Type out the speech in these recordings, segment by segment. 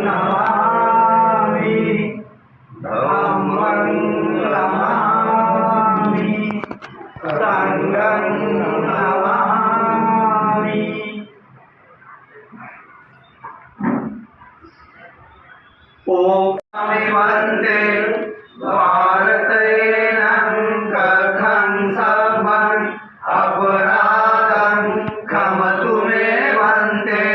नमामि धम्मं नमामि संघं नमामि। ओम वन्दे भारतेनं कथं सर्वं अपराधं क्षमतु मे वन्दे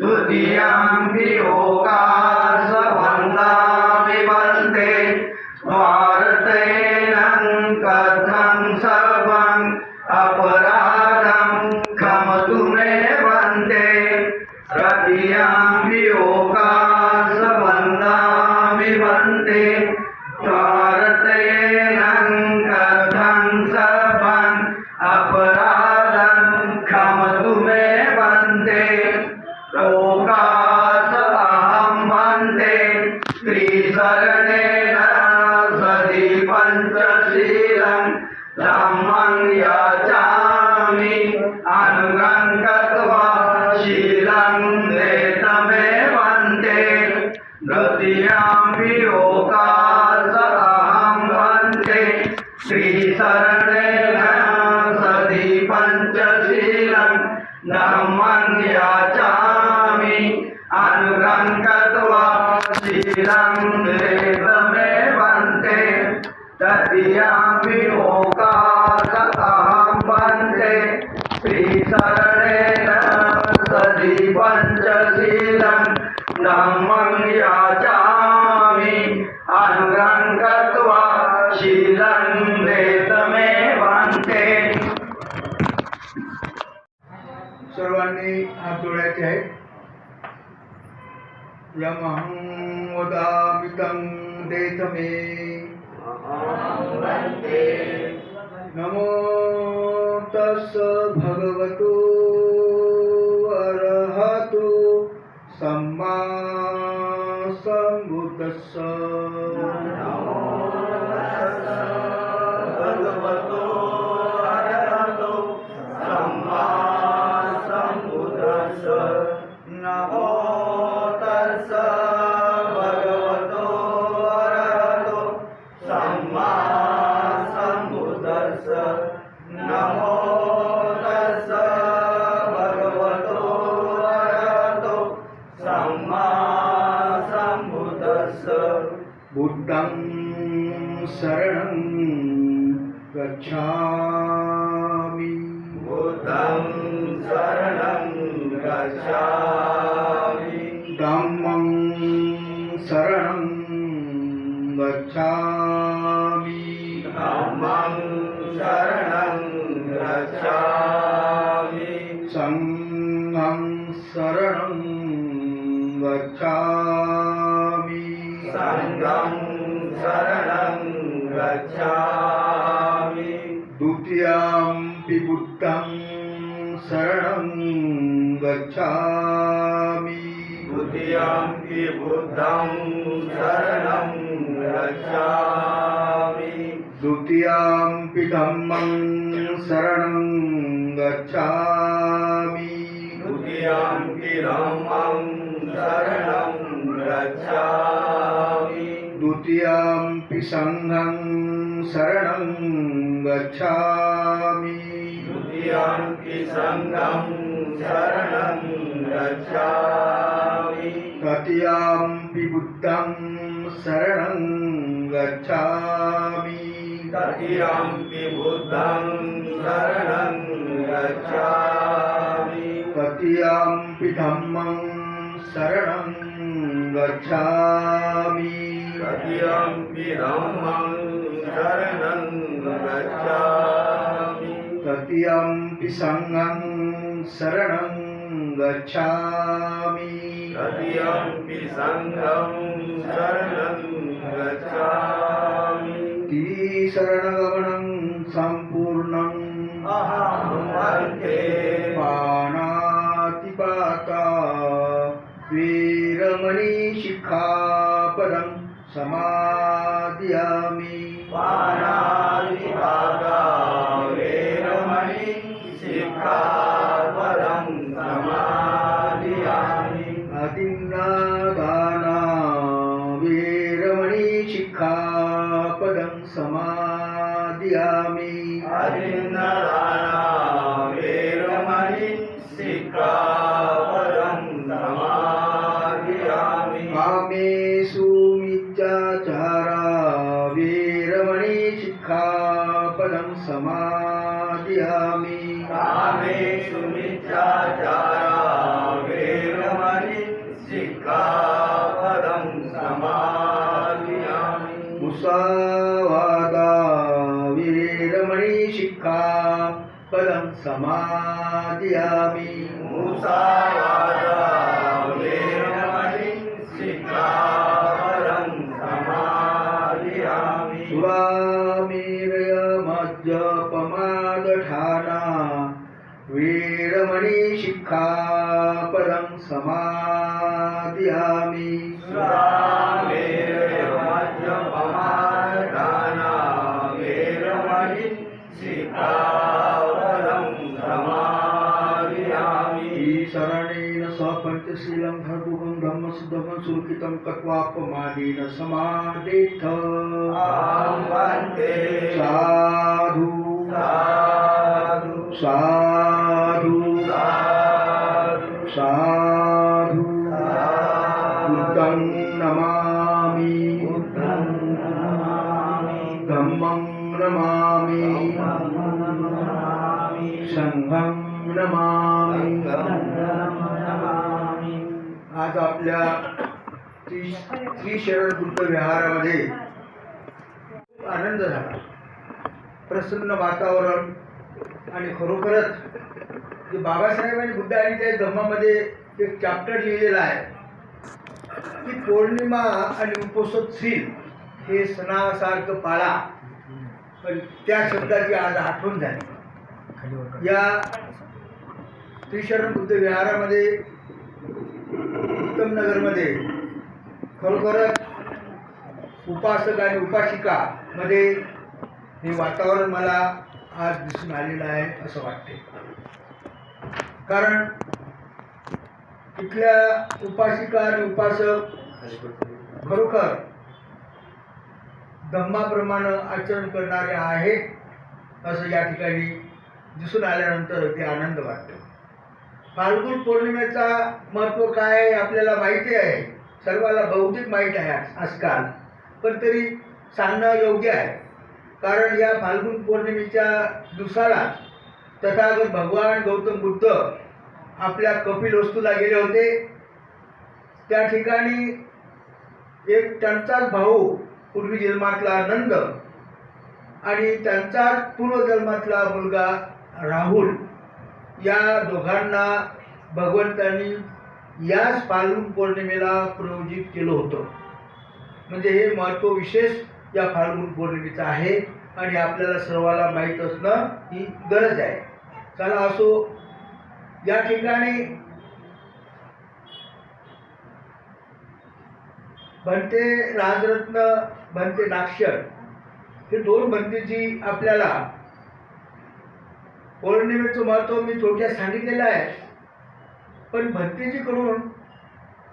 द्वितीयं वियोगास वन्दामि वन्दे भारतेनं कथं सर्वं अपराधं क्षमतु मे वन्दे तृतीयं वियोगास वन्दामि वन्दे भारतेनं कथं सर्वं अपराधं क्षमतु मे वन्दे लोकास अहं वन्दे त्रिशरणेन सति पञ्चशीलं धम्मं याचामि अनुगं गत्वा शीलं देतमे वन्दे द्वितीयं वियोगास अहं वन्दे त्रिशरणेन सति पञ्चशीलं धम्मं याचामि अनुगं गत्वा शीलं देतमे वन्दे तृतीयं वियोगास अहं वन्दे त्रिशरणेन सति पञ्चशीलं धम्मं याचामि अनुगं गत्वा शीलं देतमे वन्दे। सर्वांनी हात जोडायचे आहेत। यमहं वदामि तं देतमे नमो तस् भगवतो अरहतो सम्मा सम्बुद्धस्स भगवतो अरहतो सम्मा सम्बुद्धस्स नमो तस्स भगवतो अरहतो सम्मा सम्बुद्धस्स नमो तस्स भगवतो अरहतो सम्मा सम्बुद्धस्स। बुद्धं शरणं गच्छामि बुद्धं शरणं गच्छामि धम्मं शरणं गच्छामि धम्मं शरणं गच्छामि संघं शरणं गच्छामि संघं शरणं गच्छामि द्वितीयंपि बुद्धं शरणं गच्छामि द्वितीयंपि बुद्धं शरणं गच्छामि द्वितीयंपि धम्मं शरणं गच्छामि द्वितीयंपि धम्मं शरणं गच्छामि द्वितीयंपि संघं शरणं गच्छामि द्वितीयंपि संघं शरणं गच्छामि तृतीयंपि बुद्धं शरणं गच्छामि तृतीयंपि बुद्धं शरणं गच्छामि तृतीयंपि धम्मं शरणं गच्छामि तृतीयंपि धम्मं शरणं गच्छामि तृतीयंपि संघं शरणं गच्छामि तृतीयंपि संघं शरणं गच्छामि शरणगमनं सम्पूर्णं अहं वन्दे पाणातिपाता वीरमणि शिखापदं समादयामि पाणातिपाता वीरमणि शिखापदं समादयामि अतिन्नादा समादियामि अदिन्नदाना वेरमणि सिक्खापदं समादियामि कामेषु मिथ्याचारा वीरमणि शिक्षापदं समादियामि कामेषु मिथ्याचारा वेरमणि सिक्खापदं समादियामि मुसावादा वीरमणि शिक्षापदं समादियामि मुसावादा वेरमणि सिक्खापदं समादियामि सुरामेरय मद्यपमादठाना वीरमणि शिक्षापदं समादियामि सुरामेरयमद्यपमादठाना वेरमणि सिक्खापदं समादियामि शरणेन स्वपञ्चशीलं धर्मुकं धम्मसुद्धं सुरक्षितं कत्वापमानेन समादेथ अहं वन्दे साधु साधु साधु साधु साधु बुद्धं नमामि बुद्धं नमामि धम्मं नमामि नमामि संघं नमामि नमामि आज आपल्या श्री शरण बुद्ध विहारामध्ये आनंद झाला, प्रसन्न वातावरण आणि खरोखरच जे बाबासाहेबांनी बुद्ध आणि त्या धम्मामध्ये एक चॅप्टर लिहिलेला आहे की पौर्णिमा आणि उपोषणशील हे सणासारखं पाळा, पण त्या शब्दाची आज आठवण झाली. या श्रीशरण बुद्ध विहारामध्ये उत्तम नगरमध्ये खरोखरच उपासक आणि उपासिका मध्ये हे वातावरण मला आज दिसून आलेलं आहे असं वाटते. कारण तिथल्या उपासिका आणि उपासक खरोखर धम्माप्रमाणे आचरण करणारे आहेत असं या ठिकाणी दिसून आल्यानंतर ते आनंद वाटतो. फाल्गुन पौर्णिमेचा महत्त्व काय आहे आपल्याला माहिती आहे, सर्वाला बहुतेक माहीत आहे आजकाल, पण तरी सांगणं योग्य आहे. कारण या फाल्गुन पौर्णिमेच्या दिवसाला तथागत भगवान गौतम बुद्ध आपल्या कपिलवस्तूला गेले होते. त्या ठिकाणी एक त्यांचाच भाऊ पूर्वी जन्मातला नंद आणि त्यांचाच पूर्वजन्मातला मुलगा राहुल या दोघांना भगवंतांनी याच फाल्गुन पौर्णिमेला प्रयोजित केलं होतं. म्हणजे हे महत्त्व विशेष या फाल्गुन पौर्णिमेचं आहे आणि आपल्याला सर्वाला माहीत असणं ही गरज आहे. चला असो, या ठिकाणी भंते राजरत्न, भंते नाक्षर हे दोन भंतेची आपल्याला पौर्णिमेचं महत्त्व मी थोडक्यात सांगितलेलं आहे. पण भंतेजीकडून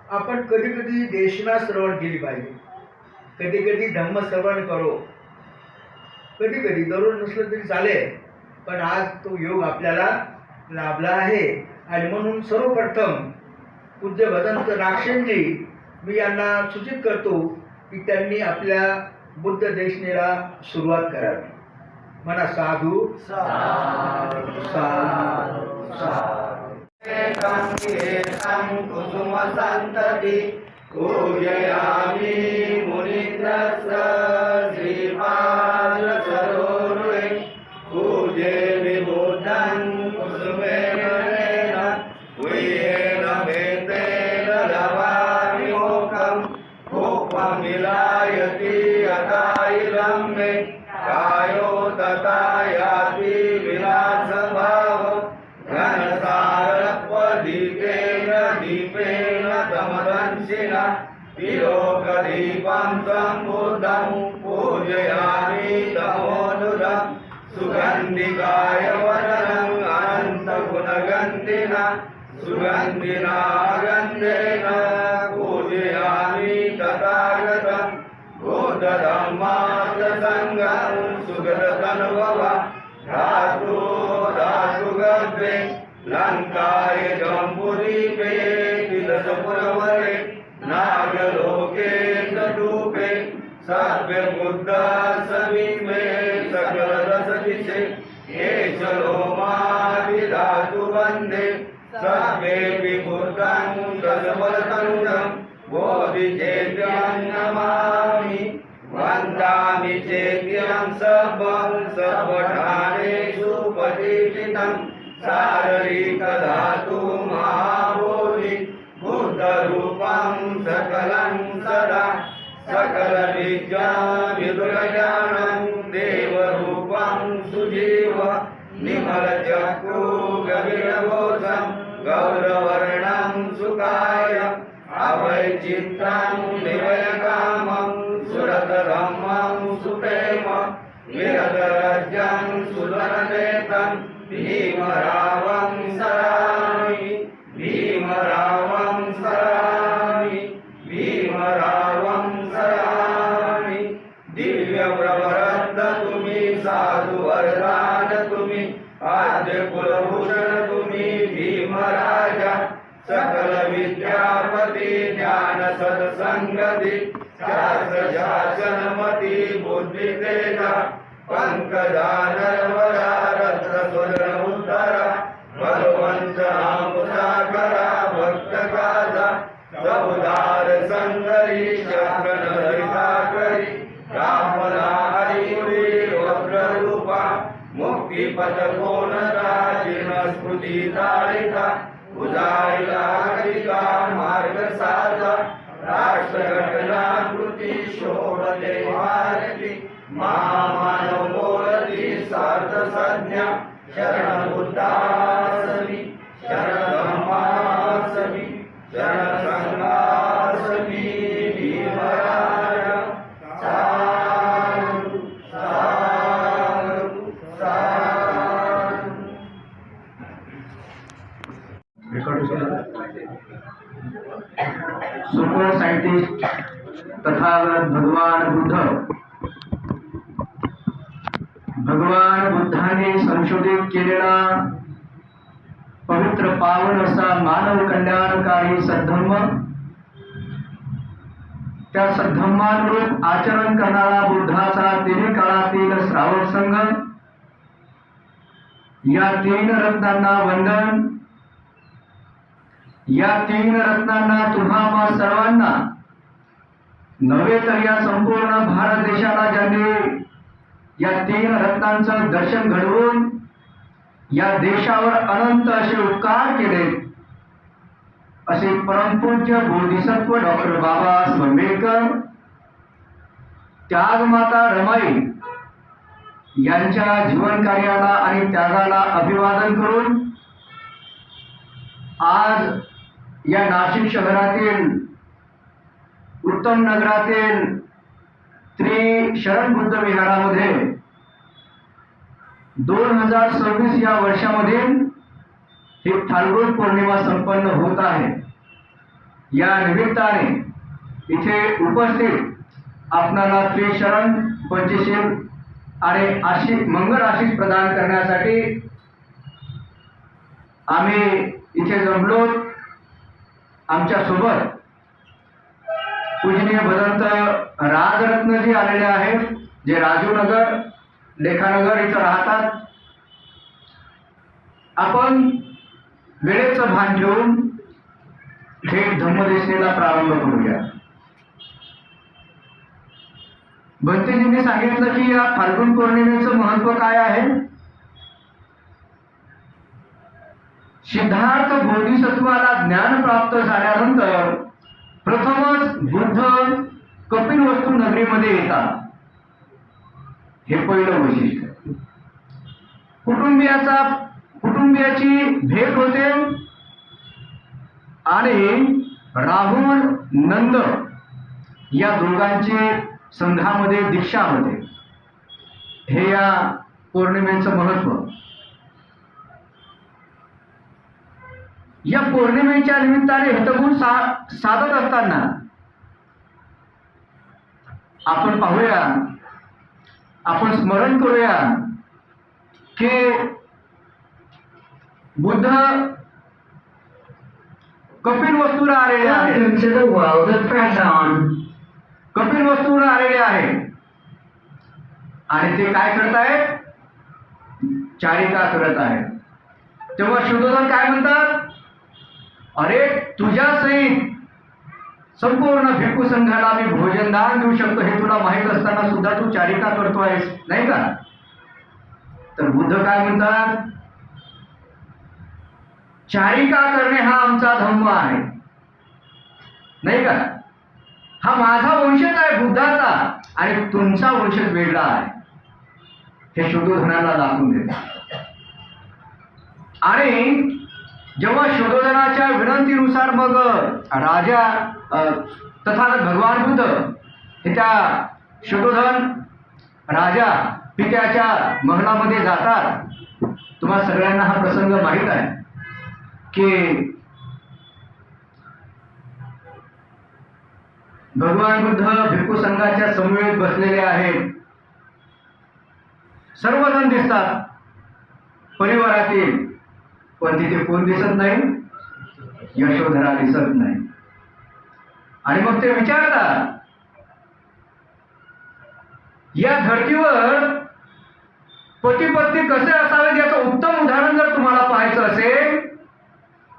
आपण कधी कधी देशना श्रवण केली पाहिजे, कधी कधी धम्म श्रवण करो, कधी कधी दररोज नसलं तरी चालेल, पण आज तो योग आपल्याला लाभला आहे. आणि म्हणून सर्वप्रथम पूज्य भदंत नाक्षेंजी मी यांना सूचित करतो की त्यांनी आपल्या बुद्ध देशनेला सुरुवात करावी. म्हणा साधू साधू साधू कुसुम संतति पूजयामि मुनीन्द्रस्य श्रीपाद सरोरुहे पूजे विबुद्धं कुसुमेन गुह्येन भेदेन लवामि मोक्षं कोपमिलायति यथाइदं मे कायो तथा याति विलासभाव घनसारत्वदीपेन दीपेन तमदंशिना तिलोकदीपं तं बुद्धं पूजयामि तमोदुदं सुगन्धिकाय वदनं अनन्तगुणगन्धिना सुगन्धिना गन्धेन पूजयामि तथागतं बुद्धधम्मात् संगं सुगत तनुभवा धातु धातु गर्भे लंकाय जम्बुदीपे तिलसपुरवरे नागलोके सरूपे सभ्य बुद्ध समीपे सकल रसदिशे एचलोमादिधातु वन्दे सभ्ये विबुद्धं दशबलतनुजं बोधिचेत्यं नमामि वन्दामि चेत्यं सर्वं सर्वठानेषु प्रतिष्ठितं शारीरिकधातु महाबोधि बुद्धरूपं सकलं सदा सकलविद्याविदुरज्ञानं देवरूपं सुजीव निमलचक्षु गभीरघोषं गौरवर्णं सुकाय अभयचित्तं निवयकामं सुरतधम्मं सुप्रेम विरतरज्यं सुधननेतं भीमरावं सरामि भीमरावं सरामि भीमरावं सरामि दिव्य प्रवरद्ध तुम्ही साधु वरदान तुम्ही आद्य कुलभूषण तुम्ही भीमराजा सकल विद्यापती ज्ञान सत्संगती शासनमती बुद्धि तेजा पंकजा नरवरा रत्न स्वर्ण उद्धरा भगवंत नामसागरा भक्त काजा चौदार संगरी शरण हरिता करी रामला हरिपुरी वक्र रूपा मुक्ती पद कोणता जीर्ण स्मृती तारिका उजाळीला हरिका मार्ग साधा राष्ट्र घटना कृती शोभते भारती महामानव बोलती सार्थ संज्ञा शरण बुद्धासमी शरण धम्मासमी शरण संघासमी भीमराया साधु साधु साधु सुपर साइंटिस्ट तथागत भगवान बुद्धाने संशोधित केलेला पवित्र पावन असा मानव कल्याणकारी सद्धम्म, त्या सद्धम्मानुरूप आचरण करणारा बुद्धाचा तिन्ही काळातील श्रावक संघ, या तीन रत्नांना वंदन. या तीन रत्नांना तुम्हा सर्वांना नव्हे तर या संपूर्ण भारत देशाला ज्यांनी या तीन रत्नांचं दर्शन घडवून या देशावर अनंत असे उपकार केले, असे परमपूज्य बोधिसत्व डॉक्टर बाबासाहेब आंबेडकर, त्यागमाता रमाई यांच्या जीवन कार्याला आणि त्यागाला अभिवादन करून आज या नाशिक शहरातील उत्तम नगरातील श्री शरण बुद्ध विहारामध्ये 2026 या वर्षामध्ये ही फाल्गुन पौर्णिमा संपन्न होत आहे. या निमित्ताने इथे उपस्थित आपणाला श्री शरण पंचशील आणि मंगल आशीष प्रदान करण्यासाठी आम्ही इथे जमलो. आमच्या सोबत पूजनीय भदंत राजरत्नजी आलेले आहेत, जे राजूनगर लेखानगर इथं राहतात. आपण वेळेचं भान ठेवून थेट धम्मदेशनेला प्रारंभ करूया. भंतेजींनी सांगितलं की या फाल्गुन पौर्णिमेचं महत्व काय आहे. सिद्धार्थ बोधिसत्वाला ज्ञान प्राप्त झाल्यानंतर प्रथमच बुद्ध कपिलवस्तू नगरीमध्ये येतात. हे पहिलं वैशिष्ट्य. कुटुंबियाची भेट होते आणि राहुल नंद या दोघांची संघामध्ये दीक्षा होते. हे या पौर्णिमेचं महत्व. या पौर्णिमेच्या निमित्ताने हितगुण साधत असताना आपण पाहूया आपण स्मरण करूया की बुद्ध कपिल वस्तूला आलेले आहेत. Welcome to the world of Press On. Kapil वस्तूला आलेले आहे आणि ते काय करत आहेत? चारिका करत आहेत. तेव्हा शुद्धोधन काय म्हणतात? अरे तुझ्या सहित संपूर्ण भिक्खू संघाला मी भोजनदान देऊ शकतो हे तुला माहीत असताना सुद्धा तू चारिका करतोयस, नाही का? तर बुद्ध काय म्हणतात? चारिका करणे हा आमचा धम्म आहे, नाही का? हा माझा वंशज आहे बुद्धाचा आणि तुमचा वंशज वेगळा आहे, हे शुद्धोधनाला दाखवून देतात. आणि जेव्हा शुद्धोधनाच्या विनंतीनुसार मग राजा तथागत भगवान बुद्ध हे त्या शुद्धोधन राजा पित्याच्या महलामध्ये जातात. तुम्हा सगळ्यांना हा प्रसंग माहीत आहे की भगवान बुद्ध भिक्खू संघाच्या समवेत बसलेले आहेत. सर्वजण दिसतात परिवारातील, पण तिथे कोण दिसत नाही? यशोधरा दिसत नाही. आणि मग ते विचारतात, या धर्तीवर पती पत्नी कसे असावे याचं उत्तम उदाहरण जर तुम्हाला पाहायचं असेल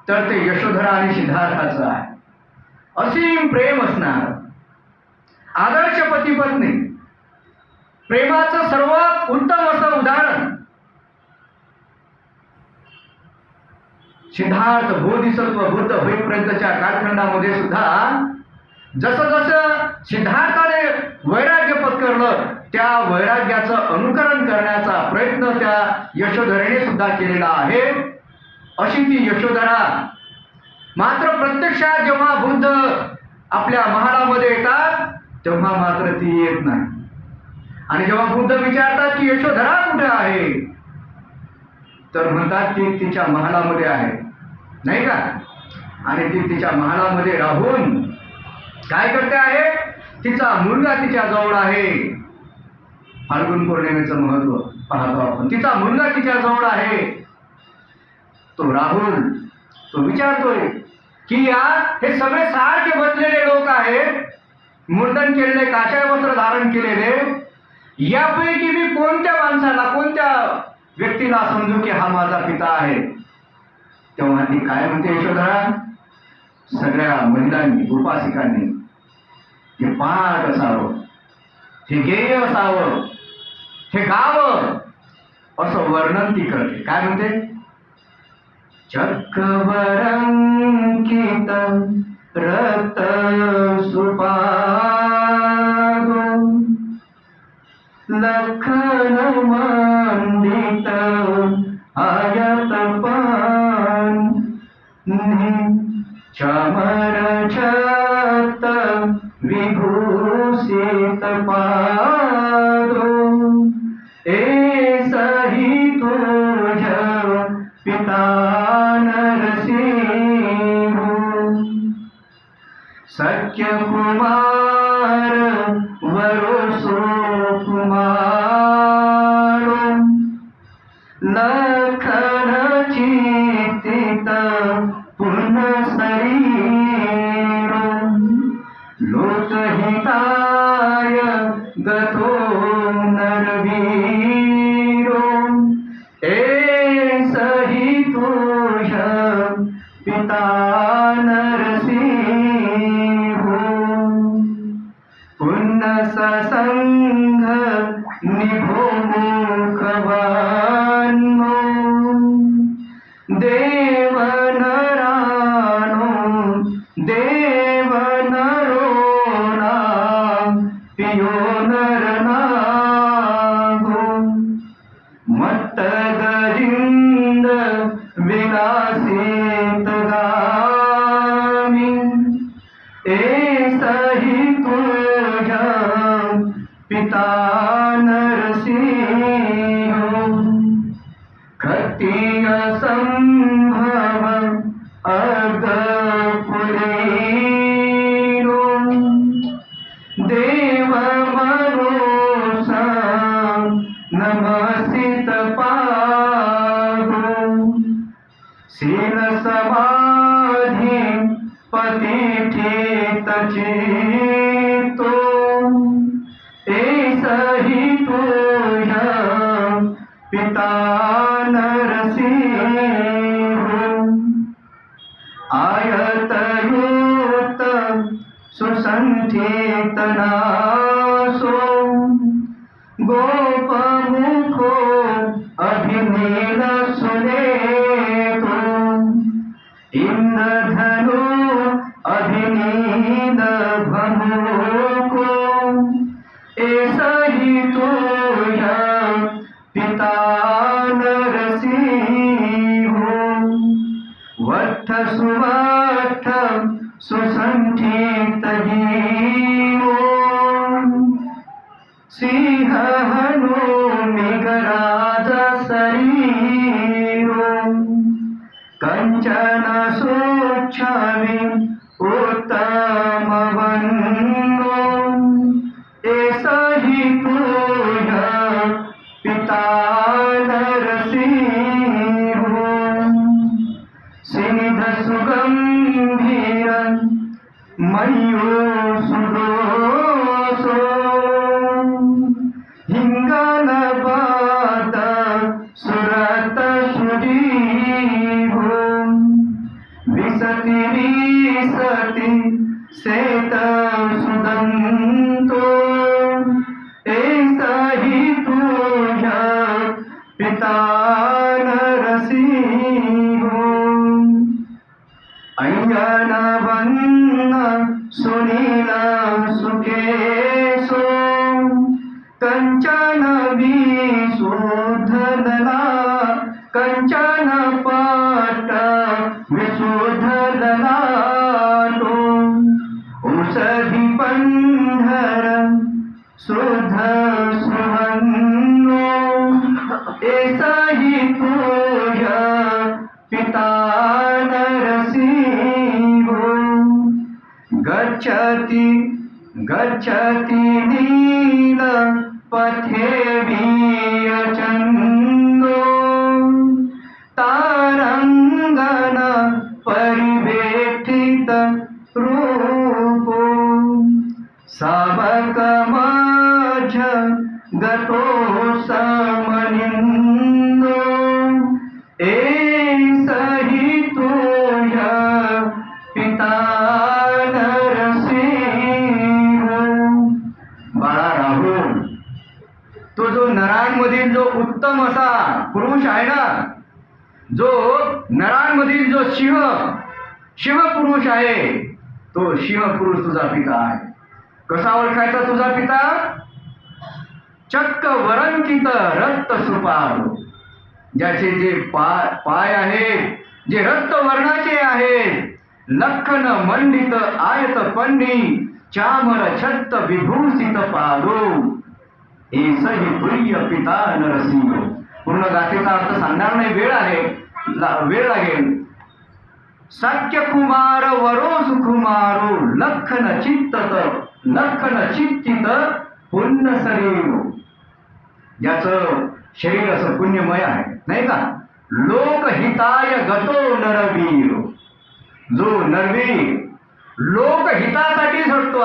तर ते यशोधरा आणि सिद्धार्थाचं आहे. असीम प्रेम असणार आदर्श पती पत्नी, प्रेमाचं सर्वात उत्तम असं उदाहरण सिद्धार्थ बोधिसत्व बुद्ध होईपर्यंतच्या कालखंडामध्ये सुद्धा जसं जसं सिद्धार्थाने वैराग्य पत्करलं त्या वैराग्याचं अनुकरण करण्याचा प्रयत्न त्या यशोधरेने सुद्धा केलेला आहे. अशी ती यशोधरा. मात्र प्रत्यक्षात जेव्हा बुद्ध आपल्या महालामध्ये येतात तेव्हा मात्र ती येत नाही. आणि जेव्हा बुद्ध विचारतात की यशोधरा कुठे आहे, तर म्हणतात की तिच्या महालामध्ये आहे, नाही का? आणि ती तिच्या महालामध्ये राहून काय करते आहे? तिचा मुलगा तिच्या जवळ आहे. फाल्गुन पौर्णिमेचं महत्व पाहतो आपण. तिचा मुलगा तिच्या जवळ आहे. तो राहुल तो विचारतोय की या हे सगळे सारखे बसलेले लोक आहेत, मुंडन केलेले, काशाय वस्त्र धारण केलेले, यापैकी मी कोणत्या माणसाला, कोणत्या व्यक्तीला समजू की हा माझा पिता आहे? तेव्हा ती काय म्हणते यशोधरा? सगळ्या महिलांनी, उपासिकांनी हे पाठ असावं, हे गेय असावं, हे गावं असं वर्णन ती करते. काय म्हणते? चक्रवरंकित रक्त सुपागो लखन मंडित आयतपान चमर छत विभूषित पादो ऐसहि तुझ पिता नरसिंह सख्य कुमार वरो सुकुमार लखन चित्तित पूर्ण शरीर लोकहिताय गतो नरवीरो ऐसहि तुझ पिता नरसिंह पुण्य ससंग निभो मुखवानो देव नरानो देव नरोना पियो नरनागो मत्त गरिंद विलासित गामी ऐसहि तुझ पिता नरसिंह खत्तिय संभव अगपुरीनो देव मनुषा तो ऐसही तुझ्या पिता नरसिंह आयतयुत सुसंठित नासो गोपमुखो अभिनील सुलेतो इंद्रधनु अभिनील भमुको ऐसही तुझ्या पिता नरसिंह वट्ठ सुवट्ठ सुसंठित जीवो सिंह हनु मेघराज शरीरो कंचन सूक्ष्मी उत्तम वन्दो ऐसही तुझ्या पिता नरसिंह सिंध सुगंभीर मयूर सुदोषो हिंगन पाद सुरत सुजीवो विसति विसति सेत सुदंतो ऐसही तुझ्या पिता नरसिंह अंजन वन्न सुनील सुकेशो कंचन विशुद्धदला कंचन पट विशुद्धदलाटो औषधि पंढर शुद्ध सुवन्नो ऐसही तुझ्या पिता नरसिंह गच्छति गच्छति नील पथे वियचन्दो तारंगन परिवेष्टित रूपो सावक माझ गतो समनिन्दो ऐसही तुझ्या पिता नरसिंह बाळा राहुल तो जो नरांमधील जो उत्तम असा पुरुष आहे ना जो नरांमधील जो शिव पुरुष आहे तो शिव पुरुष तुझा पिता आहे कसा ओळखायचा तुझा पिता चक्क वरंकित रक्त सुपार ज्याचे जे पाय आहेत जे रक्त वर्णाचे आहेत लखन मंडित आयत पंडी चामर छत्त विभूषित पादो ऐसही प्रिय पिता नरसिंह पूर्ण गाथेचा अर्थ सांगणार नाही वेळ लागेल साक्य कुमार वरो सुकुमारो लखन चित्तित पुण्य शरीर ज्याचं शरीर असं पुण्यमय आहे नाही का लोकहिताय गतो नरवीर जो नरवीर लोकहितासाठी झटतो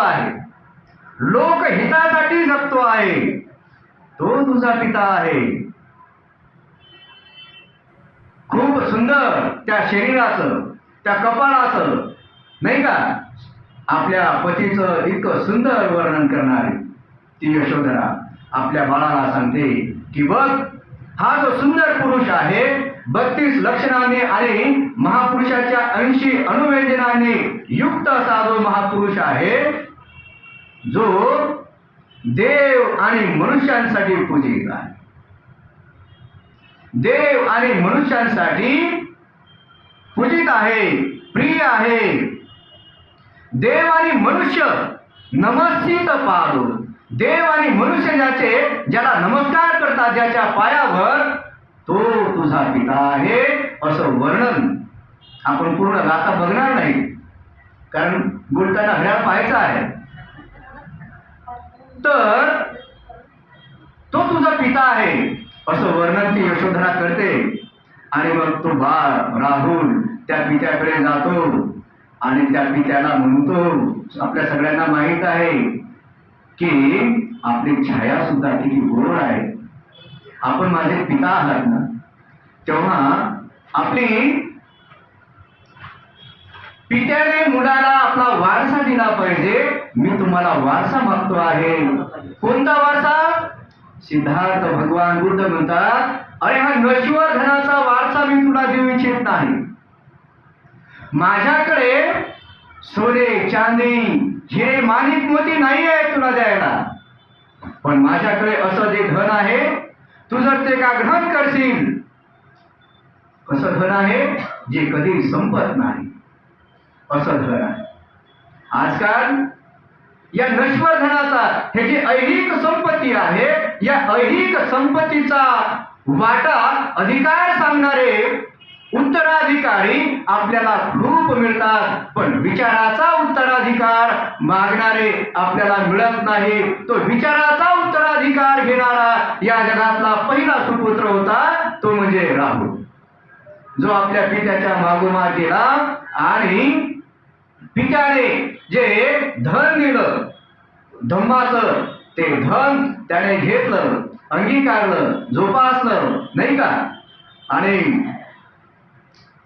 आहे तो तुझा पिता आहे खूप सुंदर त्या शरीराचं त्या कपाळाचं नाही का आपल्या पतीचं इतकं सुंदर वर्णन करणारी ती यशोधरा आपल्या बाळाला सांगते की बघ हा जो सुंदर पुरुष आहे 32 लक्षणाने आणि महापुरुषाच्या 80 अनुवेदनाने युक्त असा जो महापुरुष आहे जो देव आणि मनुष्यांसाठी पूजित आहे देव आणि मनुष्यांसाठी पूजित आहे प्रिय आहे देव आणि मनुष्य नमस्थित पादो देव आणि मनुष्य ज्याला नमस्कार करतात ज्याच्या पायावर तो तुझा पिता आहे असं वर्णन आपण पूर्ण गाथा बघणार नाही कारण बोलताना घड्याळ पाहायचं आहे तर तो तुझा पिता आहे असं वर्णन ती यशोधरा करते आणि मग तो बाळ राहुल त्या पित्याकडे जातो आणि त्या पित्याला म्हणतो, आपल्या सगळ्यांना माहित आहे की आपली छाया सुद्धा किती गोड आहे. आपण माझे पिता आहात ना, तेव्हा आपली पित्याने मुलाला आपला वारसा दिला पाहिजे. मी तुम्हाला वारसा मागतो आहे. कोणता वारसा? सिद्धार्थ भगवान बुद्ध म्हणतात, अरे हा नश्वर धनाचा वारसा मी तुला देऊ इच्छित नाही. माझ्याकडे सोने चांदी हिरे माणिक मोती नाही आहे तुला द्यायला, पण माझ्याकडे असं जे धन आहे, तू जर ते का ग्रहण करशील, असं धन आहे जे कधी संपत नाही, असं धन आहे. आजकाल या नश्वर धनाचा, हे जी ऐहिक संपत्ती आहे, या ऐहिक संपत्तीचा वाटा अधिकार सांगणारे उत्तराधिकारी आपल्याला खूप मिळतात, पण विचाराचा उत्तराधिकार मागणारे आपल्याला मिळत नाही. तो विचाराचा उत्तराधिकार घेणारा या जगातला पहिला सुपुत्र होता, तो म्हणजे राहुल, जो आपल्या पित्याच्या मागोमाग गेला आणि पित्याने जे धन दिलं, धम्माचं ते धन त्याने घेतलं, अंगीकारलं, जोपासलं, नाही का? आणि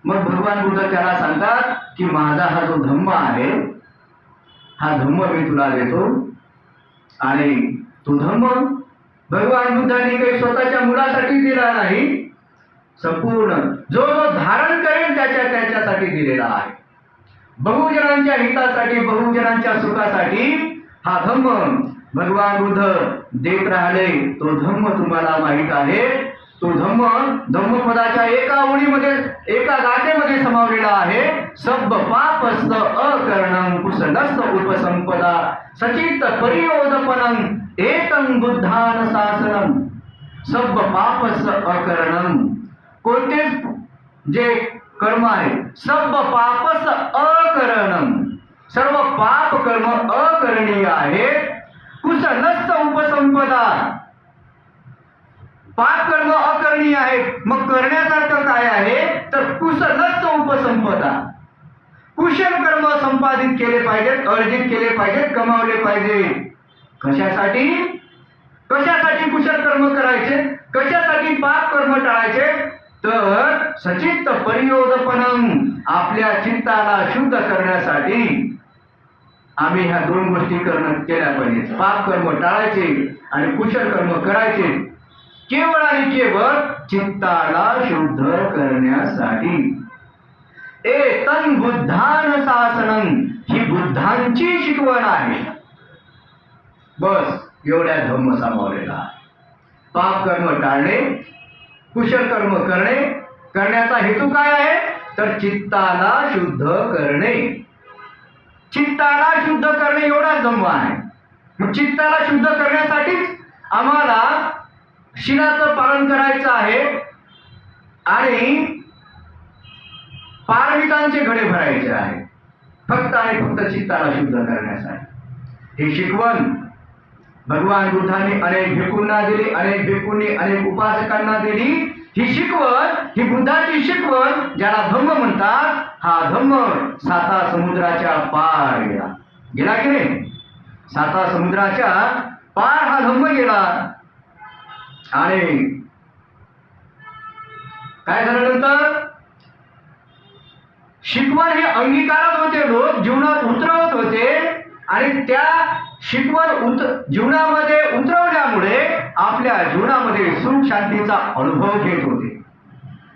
मग भगवान बुद्ध त्याला सांगतात की माझा हा जो धम्म आहे, हा धम्म मी तुला देतो. आणि तो धम्म भगवान बुद्धांनी काही स्वतःच्या मुलासाठी दिला नाही, संपूर्ण जो जो धारण करेल त्याच्यासाठी दिलेला आहे. बहुजनांच्या हितासाठी, बहुजनांच्या सुखासाठी हा धम्म भगवान बुद्ध देत राहिले. तो धम्म तुम्हाला माहित आहे. तो धम्म धम्मपदाच्या एका ओळीमध्ये, एका गाथेमध्ये समावलेला आहे. सब पापस्त अकरणं कुशलस्त उपसंपदा सचित परियोदपनं एकं बुद्धान शासनं. सब पापस्त अकरणं, कोणतेच जे कर्म आहे, सब पापस अकरणं, सर्व पाप कर्म अकरणीय आहे. कुशलस्त उपसंपदा, पाप कर्म अकरणीय आहे. मग करण्यासारखं काय आहे? तर कुशलस्त उपसंपदा, कुशल कर्म संपादित केले पाहिजेत, अर्जित केले पाहिजेत, कमावले पाहिजे. कशासाठी? कशासाठी कुशल कर्म करायचे? कशासाठी पाप कर्म टाळायचे? तर सचित्त परियोदपनं, आपल्या चित्ताला शुद्ध करण्यासाठी आम्ही ह्या दोन गोष्टी केल्या पाहिजे. पाप कर्म टाळायचे आणि कुशल कर्म करायचे, केवळ आणि केवळ चित्ताला शुद्ध करण्यासाठी. एतं बुद्धान शासनं, ही बुद्धांची शिकवण आहे. बस एवढ्या धम्म सामावलेला आहे. पाप कर्म टाळणे, कुशल कर्म करणे, करण्याचा हेतू काय आहे? तर चित्ताला शुद्ध करणे. चित्ताला शुद्ध करणे एवढाच धम्म आहे. मग चित्ताला शुद्ध करण्यासाठीच आम्हाला शिलाचं पालन करायचं आहे आणि पारमितांचे घडे भरायचे आहे, फक्त आणि फक्त चित्ताला शुद्ध करण्यासाठी. ही शिकवण भगवान बुद्धांनी अनेक भिक्खूंना दिली, अनेक भिक्खूंनी अनेक उपासकांना दिली. ही शिकवण, ही बुद्धाची शिकवण, ज्याला धम्म म्हणतात, हा धम्म 7 समुद्राच्या पार गेला. गेला की नाही? 7 समुद्राच्या पार हा धम्म गेला. आणि काय झालं नंतर? शिकवण हे अंगीकारत होते, लोक जीवनात उतरवत होते आणि त्या शिकवण जीवनामध्ये उतरवल्यामुळे आपल्या जीवनामध्ये सुख शांतीचा अनुभव घेत होते,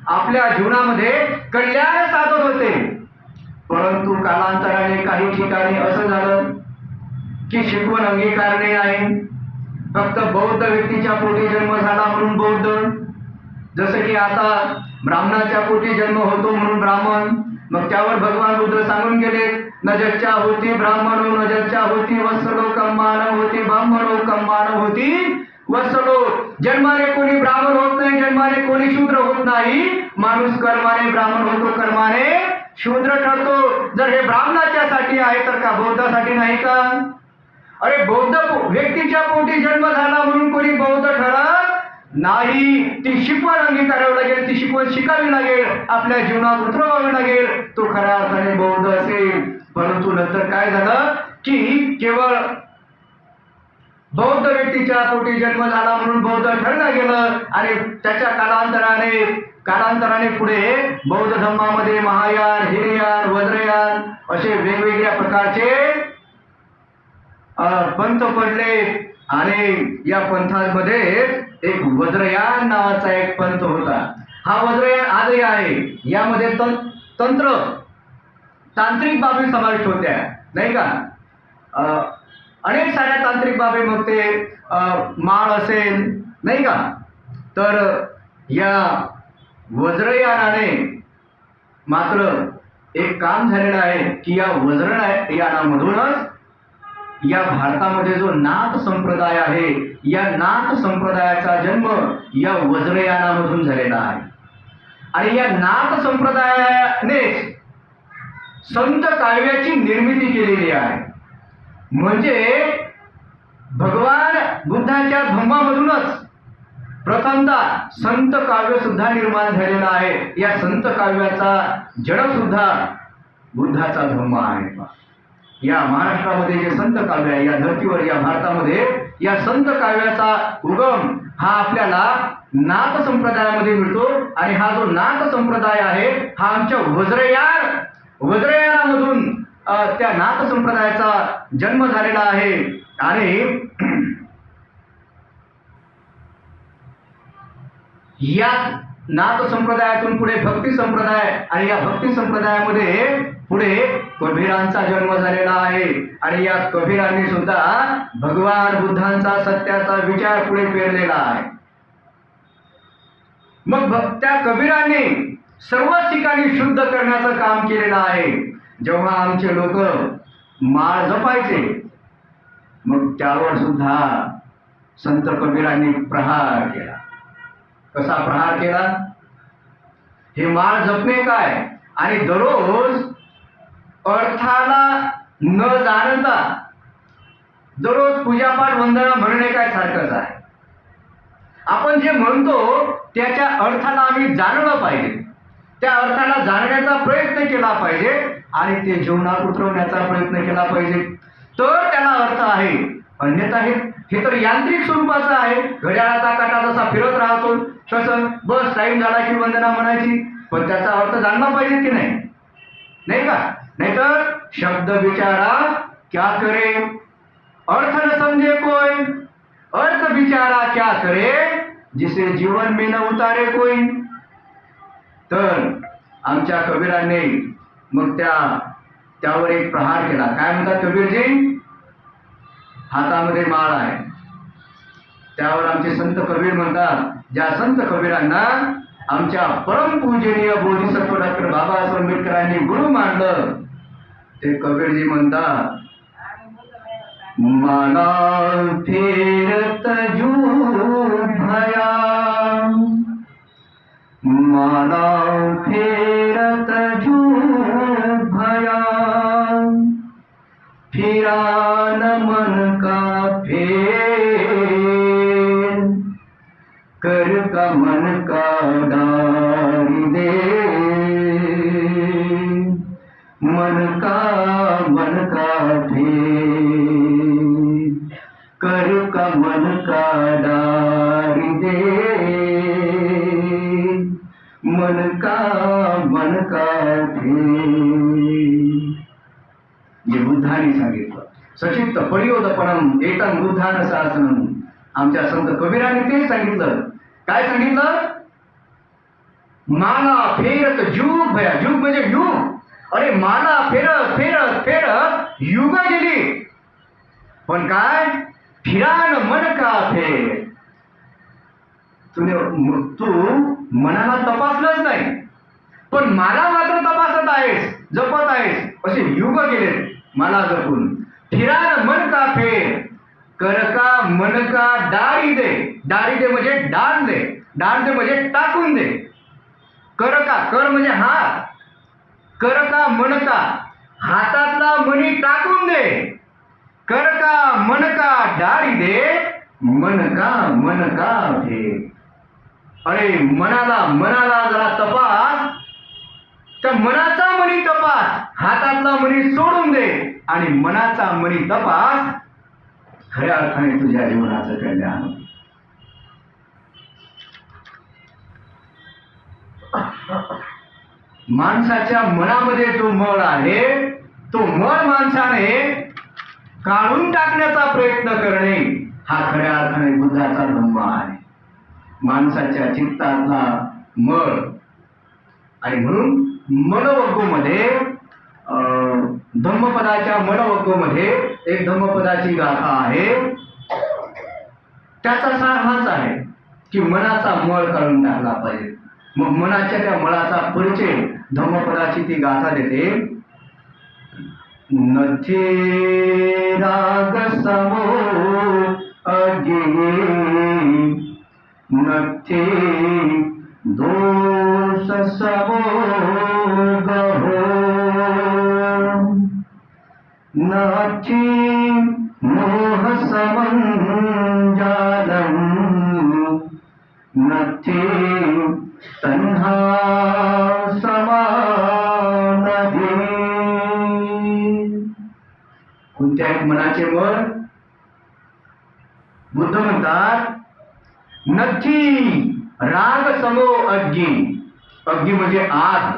आपल्या जीवनामध्ये कल्याण साधत होते. परंतु कालांतराने काही ठिकाणी असं झालं की शिकवण अंगीकारणे नाही, फक्त बौद्ध व्यक्तीच्या पोटी जन्म झाला म्हणून बौद्ध, जसं की आता ब्राह्मणाच्या पोटी जन्म होतो म्हणून ब्राह्मण. मग त्यावर भगवान बुद्ध सांगून गेले, नजच्या होती ब्राह्मणो नजच्या होती वत्सलो कम्मान होती ब्राह्मणो कम्मान होती वत्सलो. जन्माने कोणी ब्राह्मण होत नाही, जन्माने कोणी शूद्र होत नाही. माणूस कर्माने ब्राह्मण होतो, कर्माने शूद्र ठरतो. जर हे ब्राह्मणाच्या साठी आहे तर का बौद्धासाठी नाही का? अरे बौद्ध व्यक्तीच्या पोटी जन्म झाला म्हणून कोणी बौद्ध ठरत नाही, ती शिकवण अंगीकारावी लागेल, ती शिकवण शिकावी लागेल, आपल्या जीवनात उतरवावी लागेल, तो खऱ्या अर्थाने बौद्ध असेल. परंतु नंतर काय झालं की केवळ बौद्ध व्यक्तीच्या पोटी जन्म झाला म्हणून बौद्ध ठरलं गेलं आणि त्याच्या कालांतराने पुढे बौद्ध धर्मामध्ये महायान, हिनयान, वज्रयान असे वेगवेगळ्या प्रकारचे पंथ पडले आणि या पंथांमध्ये एक वज्रयान नावाचा एक पंथ होता. हा वज्रयान आजही आहे. यामध्ये तंत्र तांत्रिक बाबी समाविष्ट होत्या, नाही का? अनेक साऱ्या तांत्रिक बाबी, मग ते माळ असेल, नाही का? तर या वज्रयानाने मात्र एक काम झालेलं आहे की या वज्रयानामधूनच या भारतामध्ये जो नाथ संप्रदाय आहे, या नाथ संप्रदायाचा जन्म या वज्रयानामधून झालेला आहे. आणि या नाथ संप्रदायाने संत काव्याची निर्मिती केलेली आहे. म्हणजे भगवान बुद्धाच्या धम्मामधूनच प्रथमतः संत काव्य सुद्धा निर्माण झालेला आहे. या संत काव्याचा जड सुद्धा बुद्धाचा धम्म आहे. या महाराष्ट्रामध्ये जे संत काव्य आहे, या धर्तीवर, या भारतामध्ये या संत काव्याचा उगम हा आपल्याला नाथ संप्रदायामध्ये मिळतो. आणि हा जो नाथ संप्रदाय आहे हा आमच्या वज्रयानामधून त्या नाथ संप्रदायाचा जन्म झालेला आहे. आणि या नाथ संप्रदायातून पुढे भक्ती संप्रदाय, आणि या भक्ती संप्रदायामध्ये पुढे कबीरांचा जन्म झालेला आहे. आणि या कबीरांनी सुद्धा भगवान बुद्धांचा सत्याचा विचार पुढे पेरलेला आहे. मग त्या कबीरांनी सर्वच ठिकाणी शुद्ध करण्याचं काम केलेलं आहे. जेव्हा आमचे लोक माळ जपायचे, मग त्यावर सुद्धा संत कबीरांनी प्रहार केला. कसा प्रहार केला? हे माळ जपणे काय आणि दररोज अर्थाला न जाणता दररोज पूजापाठ वंदना म्हणणे काय सारखंच आहे. आपण जे म्हणतो त्याच्या अर्थाला आम्ही जाणलं पाहिजे, त्या अर्थाला जाणण्याचा प्रयत्न केला पाहिजे आणि ते जीवनात उतरवण्याचा प्रयत्न केला पाहिजे, तर त्याला अर्थ आहे. अन्यथा हे तर यांत्रिक स्वरूपाचं आहे. घड्याळाचा काटा जसा फिरत राहतो तसं बस टाईम झाला की वंदना म्हणायची, पण त्याचा अर्थ जाणला पाहिजे की नाही, नाही का? नाहीतर शब्द बिचारा क्या करे, अर्थ न समझे कोई, अर्थ बिचारा क्या करे, जिसे जीवन में न उतारे कोई. तर आमच्या कबीरांनी मग त्यावर एक प्रहार केला. काय म्हणतात कबीरजी? हातामध्ये माळ आहे. त्यावर आमचे संत कबीर म्हणतात, ज्या संत कबीरांना आमच्या परमपूजनीय बोधिसत्व डॉक्टर बाबासाहेब आंबेडकरांनी गुरु मानलं, ते कबीरजी म्हणतात, माला फेरत जूर भया, माला फेरत जूर भया, फिरान मन का फेर, कर का मन का डारी दे, मन का फेर, कर का मन का डारी दे, मन का फेर. जे बुद्धाने सांगितलं, सचित्त परियोदपणम एतं बुद्धान शासनम. आमच्या संत कबीराने तेच सांगितलं. काय सांगितलं? माला फेरत जुग भया. जुग म्हणजे युग. अरे माला फेरत फेरत फेरत युग गेली, पण काय? फिरान मन का फेर. तू मनाला तपासलंच नाही, पण मला मात्र तपासत आहेस, जपत आहेस. असे युग गेले मला जपून. फिरान मन का फेर, कर का मन का डारी दे. डारी दे म्हणजे डाल दे, डाल दे म्हणजे टाकून दे. कर म्हणजे हात, कर का मन का, हातातला मणी टाकून दे. कर का मन का डारी दे, मन का फेर. अरे मनाला जरा तपास, त्या मनाचा मनी तपास, हातातला मनी सोडून दे आणि मनाचा मनी तपास, खऱ्या अर्थाने तुझ्या जीवनाचं कल्याण होईल. माणसाच्या मनामध्ये जो मळ आहे तो मळ माणसाने काढून टाकण्याचा प्रयत्न करणे हा खऱ्या अर्थाने बुद्धाचा धम्म आहे. माणसाच्या चित्तातला मळ. आणि म्हणून मनोवग्गोमध्ये धम्मपदाच्या मनोवग्गोमध्ये एक धम्मपदाची गाथा आहे. त्याचा सार हाच आहे की मनाचा मळ काढून टाकला पाहिजे. मग मनाच्या त्या मळाचा परिचय धम्मपदाची ती गाथा देते. नथी राग समो अग्नी, नथी दोष समो गहो, नथी मोह समंजालम, नथी तन्हा समानधी. कोणत्या मनाचे मळ? बुद्ध म्हणतात नथी राग समो अग्नी. अग्नी म्हणजे आग.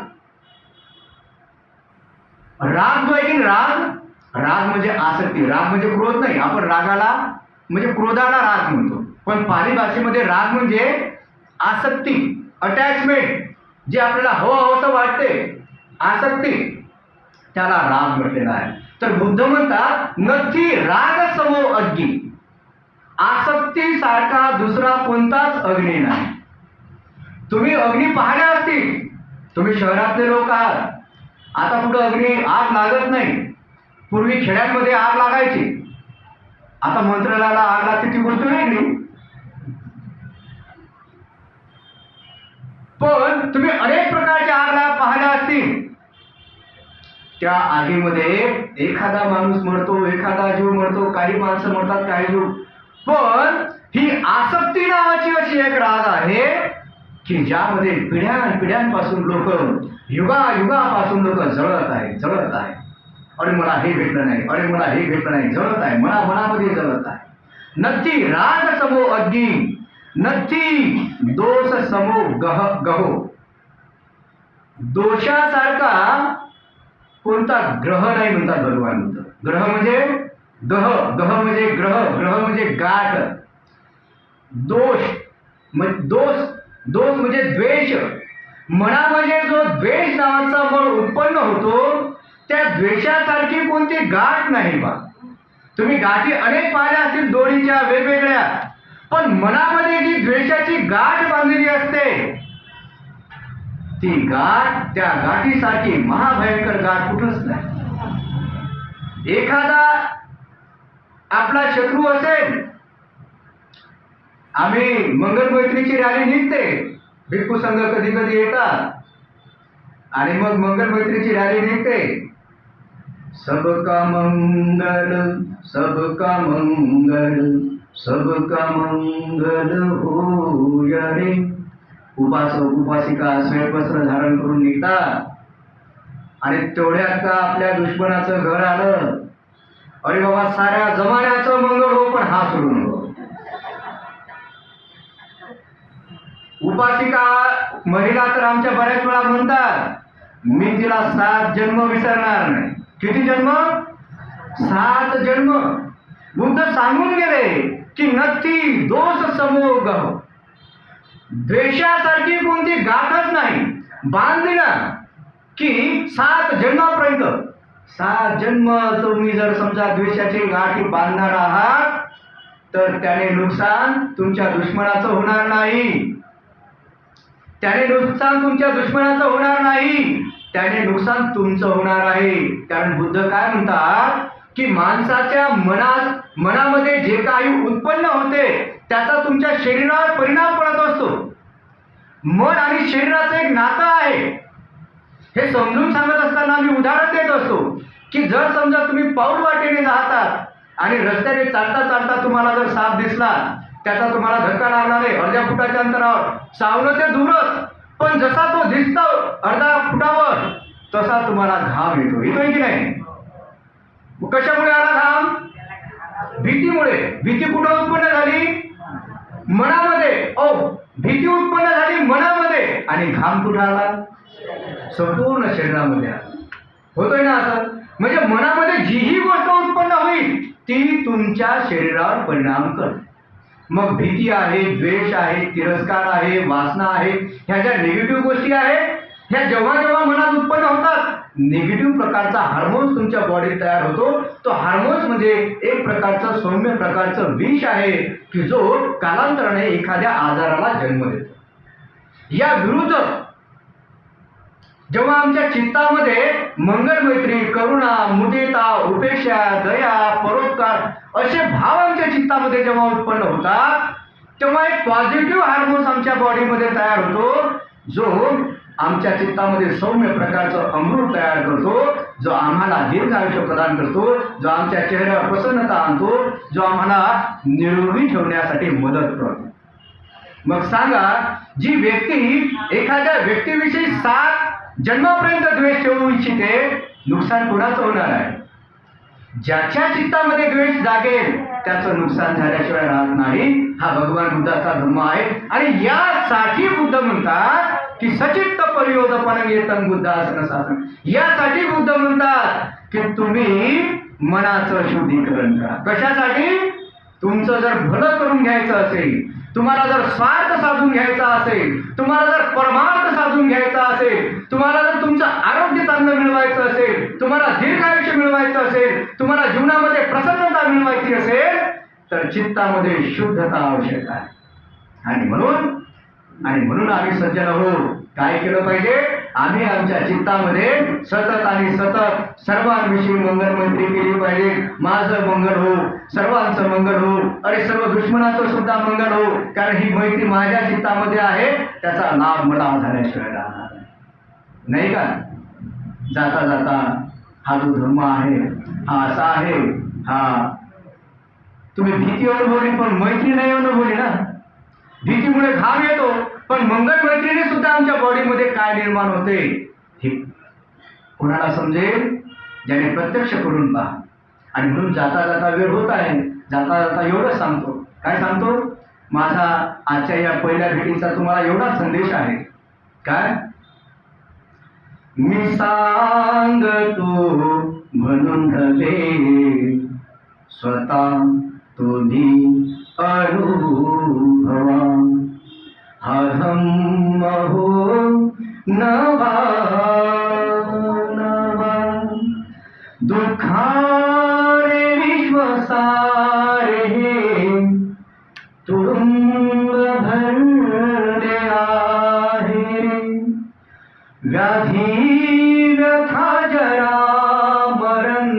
राग जो आहे की राग म्हणजे आसक्ती. राग म्हणजे क्रोध नाही. आपण रागाला म्हणजे क्रोधाला राग म्हणतो, पण पाली भाषेमध्ये राग म्हणजे आसक्ती, अटॅचमेंट, जे आपल्याला हवंसं वाटते, आसक्ती, त्याला राग म्हटलेला आहे. तर बुद्ध म्हणतात नथी राग समो अग्नी. आसक्ती सारखा दुसरा कोणताच अग्नी नाही. तुम्ही अग्नी पाहिल्या असतील, तुम्ही शहरातले लोक आहात, आता कुठं अग्नी आग लागत नाही. पूर्वी खेड्यांमध्ये आग लागायची, आता मंत्रालयाला आग लागते ती गोष्ट वेगळी. पण तुम्ही अनेक प्रकारच्या आग पाहिल्या असतील. त्या आगीमध्ये एखादा माणूस मरतो, एखादा जीव मरतो, काही माणसं मरतात, काही जीव. पण ही आसक्ती नावाची अशी एक राग आहे की ज्यामध्ये पिढ्यानपिढ्यांपासून लोक, युगापासून लोक जळत आहे. अरे मला हे भेटलं नाही, अरे मला हे भेटलं नाही, जळत आहे, मनामध्ये जळत आहे. नथी राग समो अग्नी, नथी दोष समो गहो. दोषासारखा कोणता ग्रह नाही म्हणतात भगवान म्हणतात. ग्रह म्हणजे गह म्हणजे ग्रह म्हणजे गाठ. दोष म्हणजे द्वेष. मनामध्ये जो द्वेष नावाचा मळ उत्पन्न होतो त्या द्वेषासारखी कोणती गाठ नाही बा. तुम्ही गाठी अनेक पाहिल्या असतील दोरीच्या वेगवेगळ्या, पण मनामध्ये जी द्वेषाची गाठ बांधलेली असते ती गाठ, त्या गाठीसारखी महाभयंकर गाठ कुठंच नाही. एखादा आपला शत्रू असेल, आम्ही मंगल मैत्रीची रॅली निघते, भिक्खू संघ कधी कधी येतात आणि मग मंगल मैत्रीची रॅली निघते. सबका मंगल सबका मंगल सबका मंगल होय रे. उपासक उपासिका श्वेतवस्त्र धारण करून निघतात आणि तेवढ्यात का आपल्या दुश्मनाचं घर आलं. अरे बाबा साऱ्या जमान्याचं मंगळ हो पण हा सोडून हो. उपासिका महिला तर आमच्या बऱ्याच वेळा म्हणतात मी तिला 7 जन्म विसरणार नाही. किती जन्म? 7 जन्म. बुद्ध सांगून गेले की नथी दोष समो गहो. द्वेषासारखी कोणती गाठच नाही बांधली ना की 7 जन्मापर्यंत. 7 जन्म तुम्ही जर समजा द्वेषाची गाठी बांधणार आहात तर त्याने नुकसान तुमच्या दुश्मनाचं होणार नाही. त्याने नुकसान तुमच्या दुश्मनाचं होणार नाही, त्याने नुकसान तुमचं होणार आहे. कारण बुद्ध काय म्हणतात की माणसाच्या मनामध्ये जे काही उत्पन्न होते त्याचा तुमच्या शरीरावर परिणाम पडत असतो. मन आणि शरीराचं एक नातं आहे. हे समजून सांगत असताना मी उदाहरण देत असतो की जर समजा तुम्ही पाऊल वाटेने जातात आणि रस्त्याने चालता चालता तुम्हाला जर साप दिसला त्याचा तुम्हाला धक्का लागणार आहे अर्ध्या फुटाच्या अंतरावर, सावलं ते दूरच, पण जसा तो दिसतो अर्धा फुटावर तसा तुम्हाला घाम येतोय की नाही? कशामुळे आला घाम? भीतीमुळे. भीती कुठं उत्पन्न झाली? मनामध्ये. भीती उत्पन्न झाली मनामध्ये आणि घाम कुठं आला? संपूर्ण शरीरामध्ये आला. होतोय ना असं? म्हणजे मनामध्ये जी ही गोष्ट उत्पन्न होईल ती तुमच्या शरीरावर परिणाम करते. मग भीती आहे, द्वेष आहे, तिरस्कार आहे, वासना आहे, ह्या ज्या निगेटिव्ह गोष्टी आहेत ह्या जेव्हा जेव्हा मनात उत्पन्न होतात निगेटिव्ह प्रकारचा हार्मोन्स तुमच्या बॉडीत तयार होतो. तो हार्मोन्स म्हणजे एक प्रकारचं सौम्य प्रकारचं विष आहे की जो कालांतराने एखाद्या आजाराला जन्म देतो. या विरुद्ध जेव्हा आमच्या चित्तामध्ये मंगल मैत्री, करुणा, मुदिता, उपेक्षा, दया, परोपकार असे भाव आमच्या चित्तामध्ये जेव्हा उत्पन्न होतात तेव्हा एक पॉझिटिव्ह हार्मोन्स आमच्या बॉडीमध्ये तयार होतो जो आमच्या चित्तामध्ये सौम्य प्रकारचं अमृत तयार करतो, जो आम्हाला दीर्घ आयुष्य प्रदान करतो, जो आमच्या चेहऱ्यावर प्रसन्नता आणतो, जो आम्हाला निरोगी ठेवण्यासाठी मदत करतो. मग सांगा, जी व्यक्ती एखाद्या व्यक्तीविषयी 7 जन्मापर्यंत द्वेष ठेवू इच्छिते, नुकसान कोणाचं होणार आहे? ज्याच्या चित्तामध्ये द्वेष जागेल त्याचं नुकसान झाल्याशिवाय राहत नाही. हा भगवान बुद्धाचा धर्म आहे. आणि यासाठी बुद्ध म्हणतात की सचित्त परियोदपनं येतं बुद्धासन शासन. यासाठी बुद्ध म्हणतात की तुम्ही मनाचं शुद्धीकरण करा. कशासाठी? तुमचं जर भलं करून घ्यायचं असेल, तुम्हाला जर स्वार्थ साधून घ्यायचा असेल, तुम्हाला जर परमार्थ साधून घ्यायचा असेल, तुम्हाला जर तुमचं आरोग्य चांगलं मिळवायचं असेल, तुम्हाला दीर्घ आयुष्य मिळवायचं असेल, तुम्हाला जीवनामध्ये प्रसन्नता मिळवायची असेल तर चित्तामध्ये शुद्धता आवश्यक आहे. आणि म्हणून आम्ही सज्जन हो काय केलं पाहिजे? आम्ही आमच्या चित्तामध्ये सतत आणि सतत सर्वांविषयी मंगल मैत्री केली पाहिजे. माझं मंगल हो, सर्वांचं मंगल हो, अरे सर्व दुश्मनाचं सुद्धा मंगल हो, कारण ही मैत्री माझ्या चित्तामध्ये आहे, त्याचा लाभ मला झाल्याशिवाय राहणार नाही का? जाता जाता हा जो धर्म आहे हा असा आहे. हा तुम्ही भीती अनुभवली पण मैत्री नाही अनुभवली ना. भीतीमुळे घाम येतो पण मंगल मैत्रीने सुद्धा आमच्या बॉडीमध्ये काय निर्माण होते हे कोणाला समजेल? ज्याने प्रत्यक्ष करून पहा. आणि म्हणून जाता जाता वेळ होत आहे, जाता जाता एवढंच सांगतो. काय सांगतो? माझा आजच्या या पहिल्या भेटीचा तुम्हाला एवढाच संदेश आहे. काय? मी सांगतो म्हणून नव्हे, स्वतः तुम्ही अनुभवा. हा धम्म हो नवा नवा, दुःखारे विश्वसारे तुडुंब भरले आहे. व्याधी व्यथा जरा मरण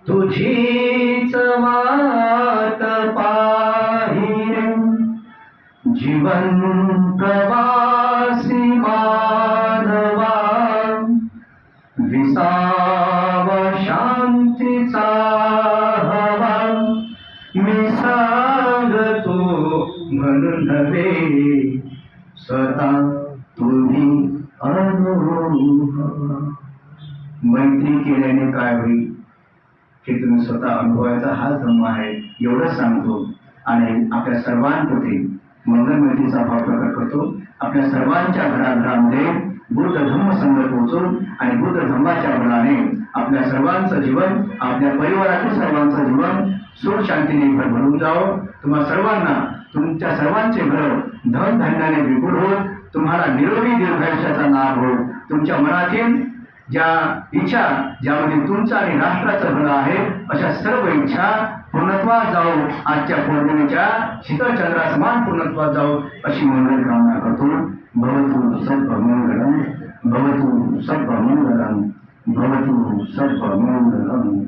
तुझीच वाट पाहिरे. जीवन प्रवासी मानवा, विसाव शांतीचा हवा. मी सांगतो म्हणून नव्हे, स्वतः तुम्ही अनुभवा. मैत्री केल्याने काय होईल हे तुम्ही स्वतः अनुभवायचा हाच धर्म आहे. एवढंच सांगतो आणि आपल्या सर्वांप्रती मंगल मैत्रीचा भाव प्रकट करतो. आपल्या सर्वांच्या घराघरामध्ये बुद्ध धम्म संघ पोहोचून आणि बुद्ध धम्माच्या बळाने आपल्या सर्वांचं जीवन, आपल्या परिवारातील सर्वांचं जीवन सुख शांतीने भरून जावं. तुम्हा सर्वांना तुमच्या सर्वांचे घर धन धान्याने विपुल होत, तुम्हाला निरोगी दीर्घायुष्याचा लाभ हो. तुमच्या मनातील ज्या इच्छा, ज्यामध्ये तुमचं आणि राष्ट्राचं भलं आहे, अशा सर्व इच्छा पूर्णत्वात जाऊ. आजच्या पौर्णिमेच्या शीतळ चंद्रासमान पूर्णत्वात जाऊ अशी मंगल कामना करतो. भवतु सर्वमंगलम, भवतु सर्वमंगलम, भवतु सर्वमंगलम.